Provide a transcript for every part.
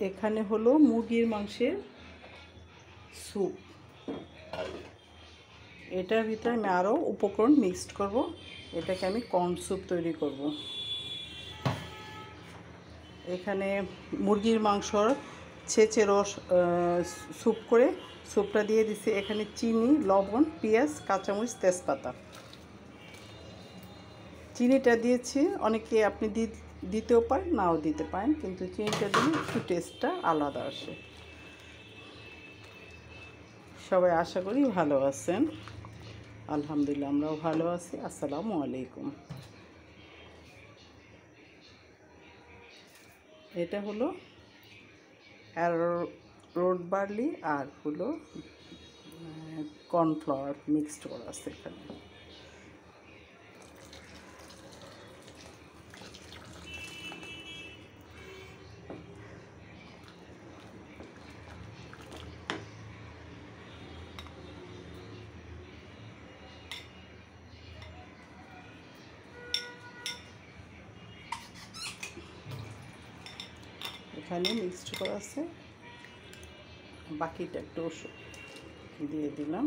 এখানে হলো মুরগির মাংসের স্যুপ। এটার ভিতরে আমি আরও উপকরণ মিক্সড করব। এটাকে আমি কর্ন স্যুপ তৈরি করব। এখানে মুরগির মাংসর ছেঁচে রস স্যুপ করে স্যুপটা দিয়ে দিছি। এখানে চিনি, লবণ, পেঁয়াজ, কাঁচামরিচ, তেজপাতা। চিনিটা দিয়েছি, অনেকে আপনি দিতেও পারেন, নাও দিতে পারেন, কিন্তু চিনিটা দিলে একটু টেস্টটা আলাদা আসে। সবাই আশা করি ভালো আছেন। আলহামদুলিল্লাহ, আমরাও ভালো আছি। আসসালামু আলাইকুম। এটা হলো অ্যারোরুট বার্লি আর হলো কর্নফ্লাওয়ার মিক্সড করা আছে এখানে। এখানে মিক্সড করা আছে, বাকিটা একটু দিয়ে দিলাম।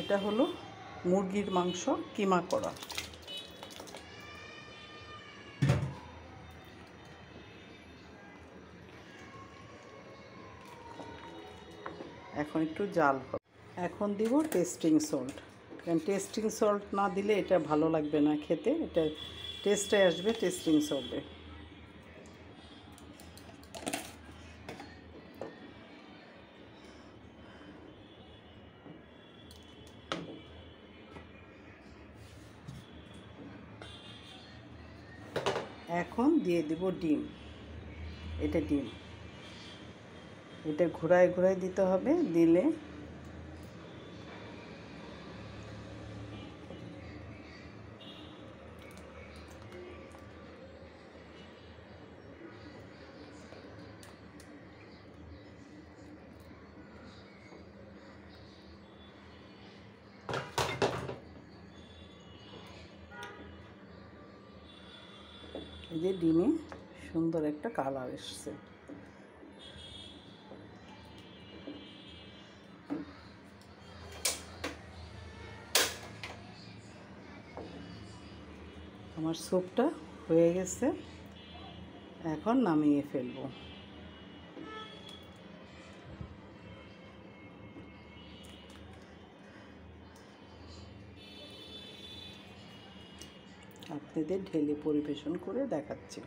এটা হলো মুরগির মাংস কিমা করা। এখন একটু জাল হবে। এখন দিব টেস্টিং সল্ট, কারণ টেস্টিং সল্ট না দিলে এটা ভালো লাগবে না খেতে। এটা টেস্টে আসবে টেস্টিং সল্টে। এখন দিয়ে দিব ডিম। এটা ডিম, এটা ঘোরায় ঘোরায় দিতে হবে। দিলে এই যে ডিমে সুন্দর একটা কালার এসছে। আমার স্যুপটা হয়ে গেছে, এখন নামিয়ে ফেলবো। আপনাদের ঢেলে পরিবেশন করে দেখাচ্ছি।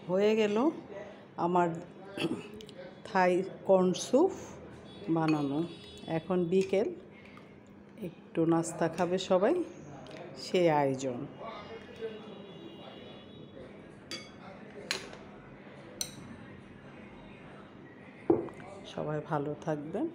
হয়ে গেল আমার থাই কর্ন স্যুপ বানানো। এখন বিকেল, একটু নাস্তা খাবে সবাই, সেই আয়োজন। সবাই ভালো থাকবেন।